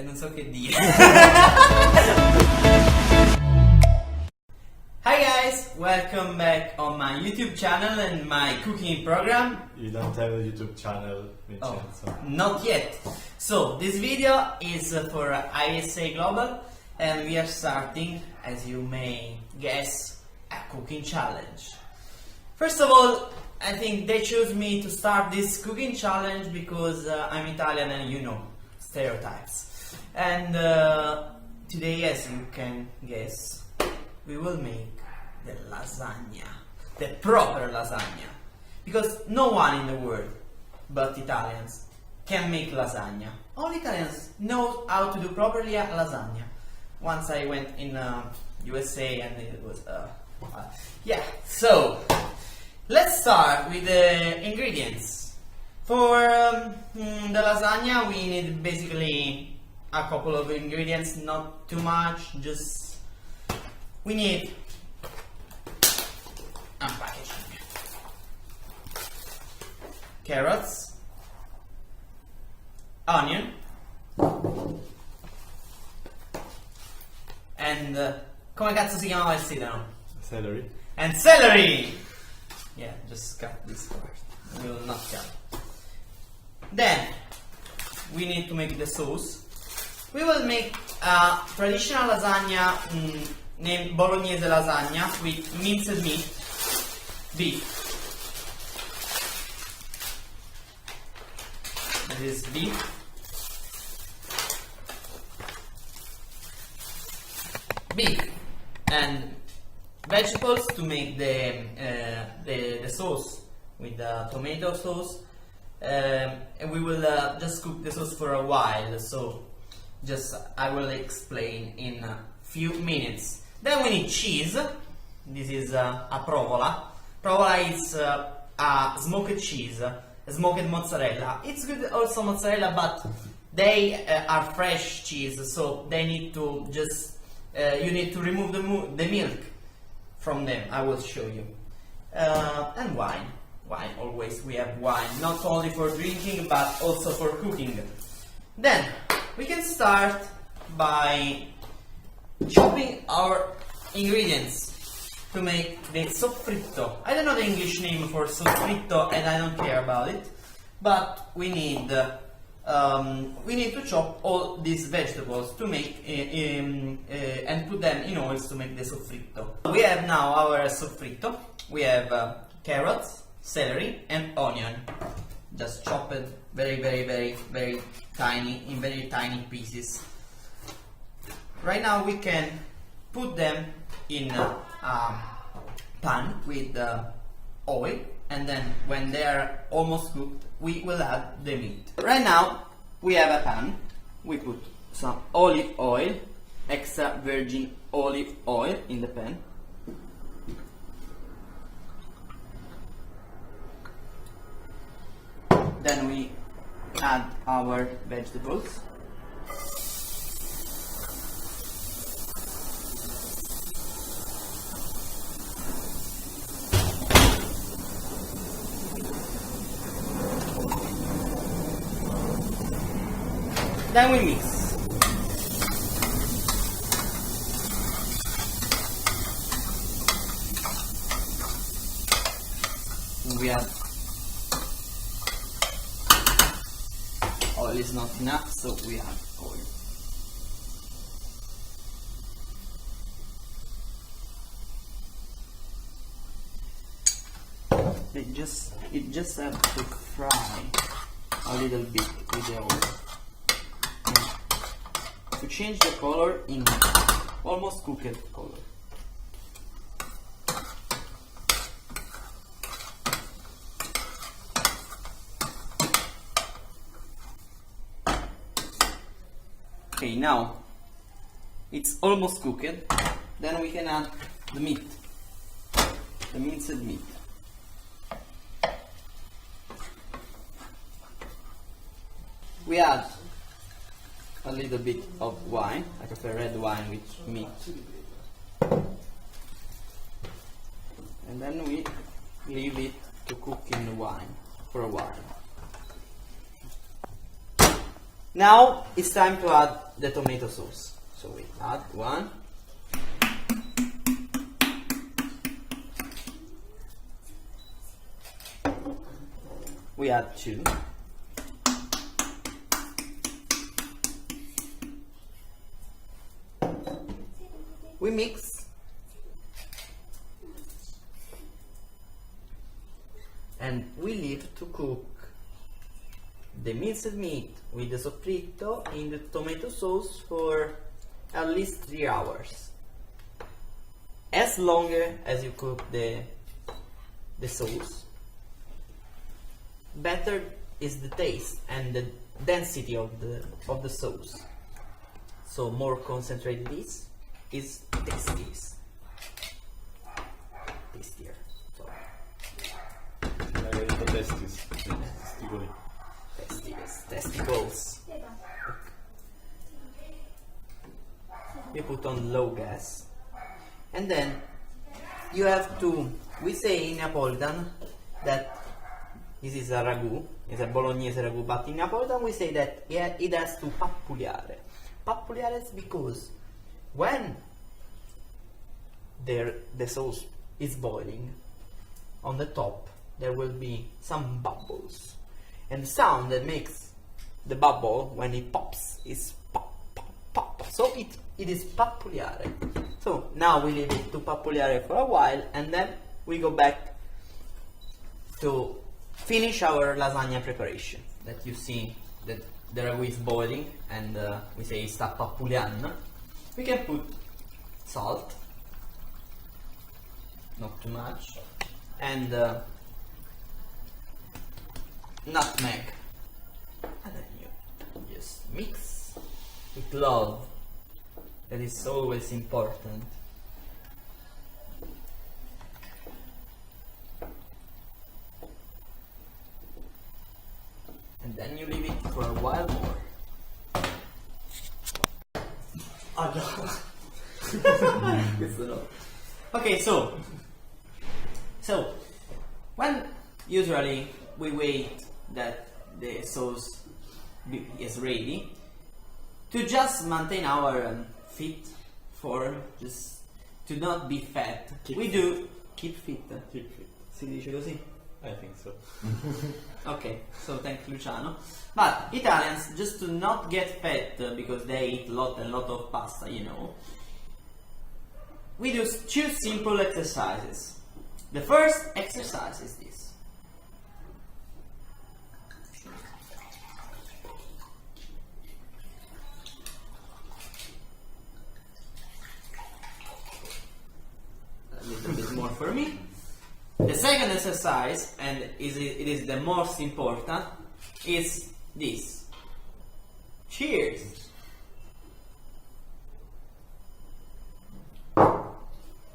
non so che dire. Hi guys, welcome back on my YouTube channel and my cooking program. You don't have a YouTube channel, Oh, Vincezo. not yet. So this video is for IVSA Global, and we are starting, as you may guess, a cooking challenge. First of all, I think they chose me to start this cooking challenge because I'm Italian and you know, stereotypes. And today, as you can guess, we will make the lasagna, the proper lasagna. Because no one in the world but Italians can make lasagna. Only Italians know how to do properly a lasagna. Once I went in USA and it was yeah. So let's start with the ingredients. For the lasagna we need basically a couple of ingredients, not too much, just we need packaging. Carrots, onion, and come cazzo si chiamava il sedano? Celery. And celery! Yeah, just cut this part. We will not cut. Then, we need to make the sauce. We will make a traditional lasagna named Bolognese lasagna with minced meat, beef. This is beef. Beef and vegetables to make the sauce with the tomato sauce, and we will just cook the sauce for a while. So just I will explain in a few minutes. Then we need cheese. This is a provola. Provola is a smoked cheese, smoked mozzarella. It's good also mozzarella, but they are fresh cheese, so they need to just you need to remove the milk from them. I will show you. And wine. Wine, always we have wine, not only for drinking but also for cooking. Then we can start by chopping our ingredients to make the soffritto. I don't know the English name for soffritto and I don't care about it, but we need to chop all these vegetables to make and put them in oils to make the soffritto. We have now our soffritto. We have carrots, celery and onion. Just chop it very tiny, in very tiny pieces. Right now we can put them in a pan with oil, and then when they are almost cooked we will add the meat. Right now we have a pan. We put some olive oil, extra virgin olive oil in the pan. Then we add our vegetables. Then we mix. We add oil is not enough, so we add oil. It just have to fry a little bit with the oil. To change the color in almost cooked color. Okay, now it's almost cooked. Then we can add the meat, the minced meat. We add a little bit of wine. I prefer red wine with meat. And then we leave it to cook in the wine for a while. Now it's time to add the tomato sauce. So we add one. We add two. We mix. And we leave to cook the minced meat with the soffritto in the tomato sauce for at least 3 hours. As long as you cook the sauce, better is the taste and the density of the sauce. So more concentrated is tastiest. Tastier. Sorry. Testicles. We put on low gas, and then you have to. We say in Napolitan that this is a ragu, it's a bolognese ragu, but in Napolitan we say that it has to pappuliare. Pappuliare is because when the sauce is boiling, on the top there will be some bubbles, and the sound that makes the bubble when it pops is pop, pop, pop. So it is pappuliare. So now we leave it to pappuliare for a while, and then we go back to finish our lasagna preparation. That you see that the ragu is boiling, and we say sta pappuliando. We can put salt, not too much, and nutmeg, and then you just mix with love. That is always important. And then you leave it for a while more. Okay, so when usually we wait that the sauce is ready, to just maintain our fit form, just to not be fat, we do keep fit. Si dice così? I think so. Okay, so thanks Luciano. But Italians, just to not get fat because they eat a lot of pasta, you know, we do two simple exercises. The first exercise is this. A little bit more for me. The second exercise, and it is the most important, is this. Cheers.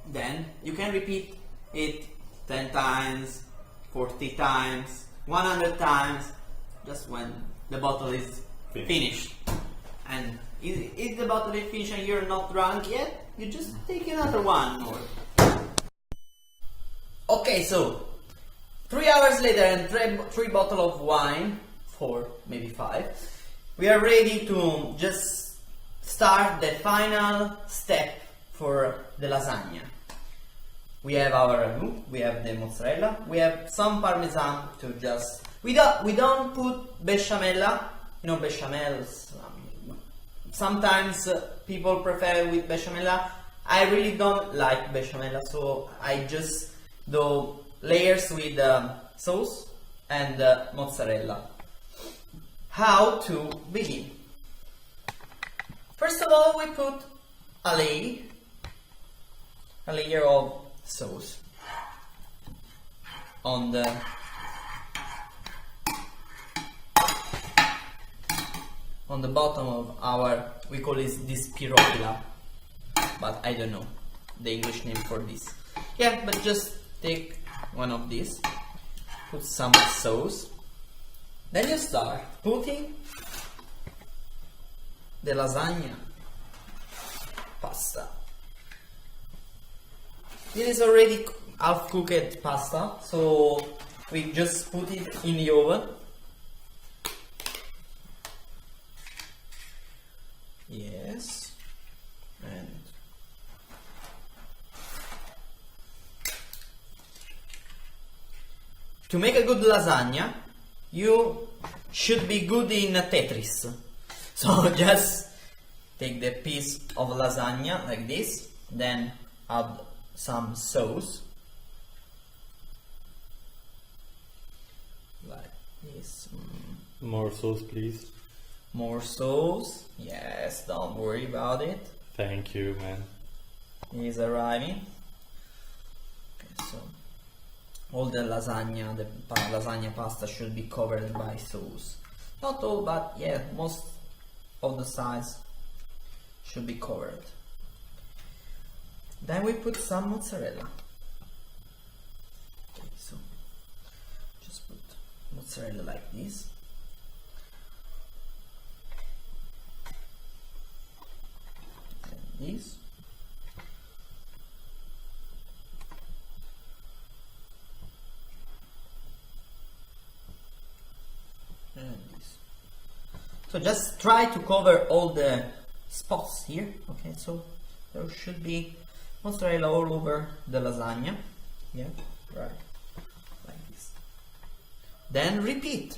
Then you can repeat it 10 times, 40 times, 100 times, just when the bottle is finished. And if the bottle is finished and you're not drunk yet, you just take another one more. Okay, so 3 hours later and three bottles of wine, 4, maybe 5, we are ready to just start the final step for the lasagna. We have our ragu, we have the mozzarella, we have some parmesan to just. We don't put bechamel. You know bechamels. Sometimes people prefer with bechamel. I really don't like bechamel, so I just do layers with sauce and mozzarella. How to begin? First of all, we put a layer of sauce on the bottom of our, we call this pirolla, but I don't know the English name for this. Yeah, but just take one of these, put some sauce, then you start putting the lasagna pasta. This is already half cooked pasta, so we just put it in the oven. Yes. And to make a good lasagna, you should be good in Tetris. So just take the piece of lasagna like this, then add some sauce. Like this. More sauce, please. More sauce. Yes, don't worry about it. Thank you, man. He's arriving. Okay, so all the lasagna, lasagna pasta should be covered by sauce. Not all, but yeah, most of the sides should be covered. Then we put some mozzarella. Okay, so just put mozzarella like this. And this. And this. So just try to cover all the spots here. Okay, so there should be mozzarella all over the lasagna. Yeah, right, like this. Then repeat.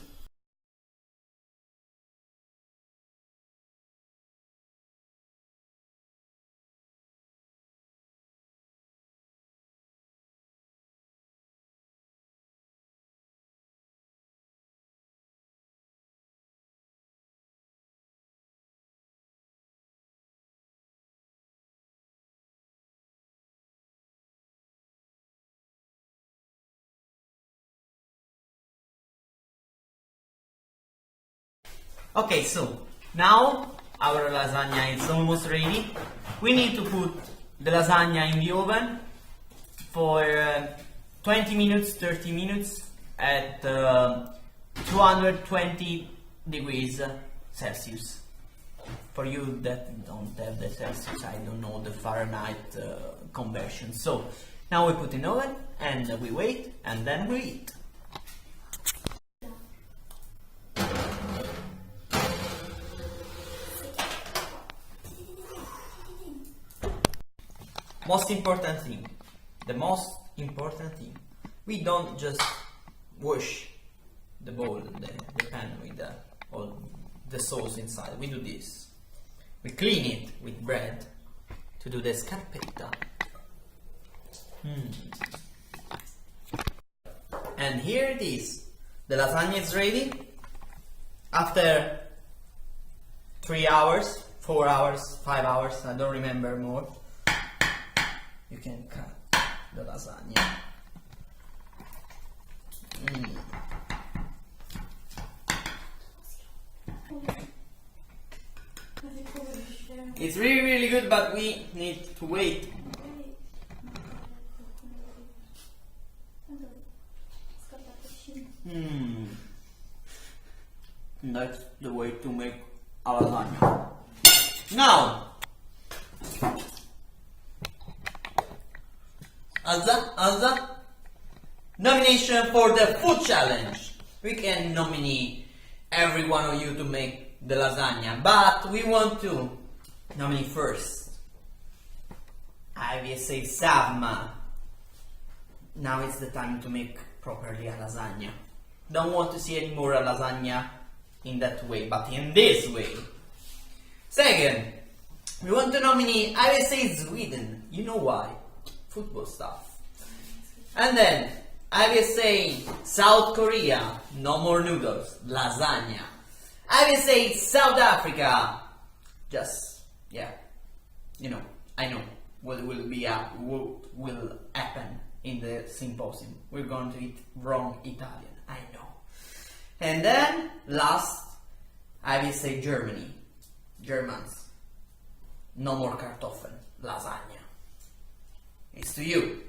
Okay, so now our lasagna is almost ready. We need to put the lasagna in the oven for 20 minutes, 30 minutes at 220 degrees Celsius. For you that don't have the Celsius, I don't know the Fahrenheit conversion. So now we put in oven and we wait and then we eat. Most important thing, the most important thing, we don't just wash the bowl, the pan with all the sauce inside. We do this. We clean it with bread to do the scarpetta. And here it is. The lasagna is ready. After 3 hours, 4 hours, 5 hours, I don't remember more. You can cut the lasagna. It's really, really good, but we need to wait. That's the way to make a lasagna. Now, Alza, nomination for the food challenge. We can nominate every one of you to make the lasagna, but we want to nominate first IVSA FOOD. Now it's the time to make properly a lasagna. Don't want to see any more a lasagna in that way, but in this way. Second, we want to nominate IVSA Sweden. You know why? Football stuff. And then IVSA South Korea, no more noodles, lasagna. IVSA South Africa, just I know what will happen in the symposium. We're going to eat wrong Italian, I know. And then last, IVSA Germany, Germans, no more Kartoffeln, lasagna. It's to you.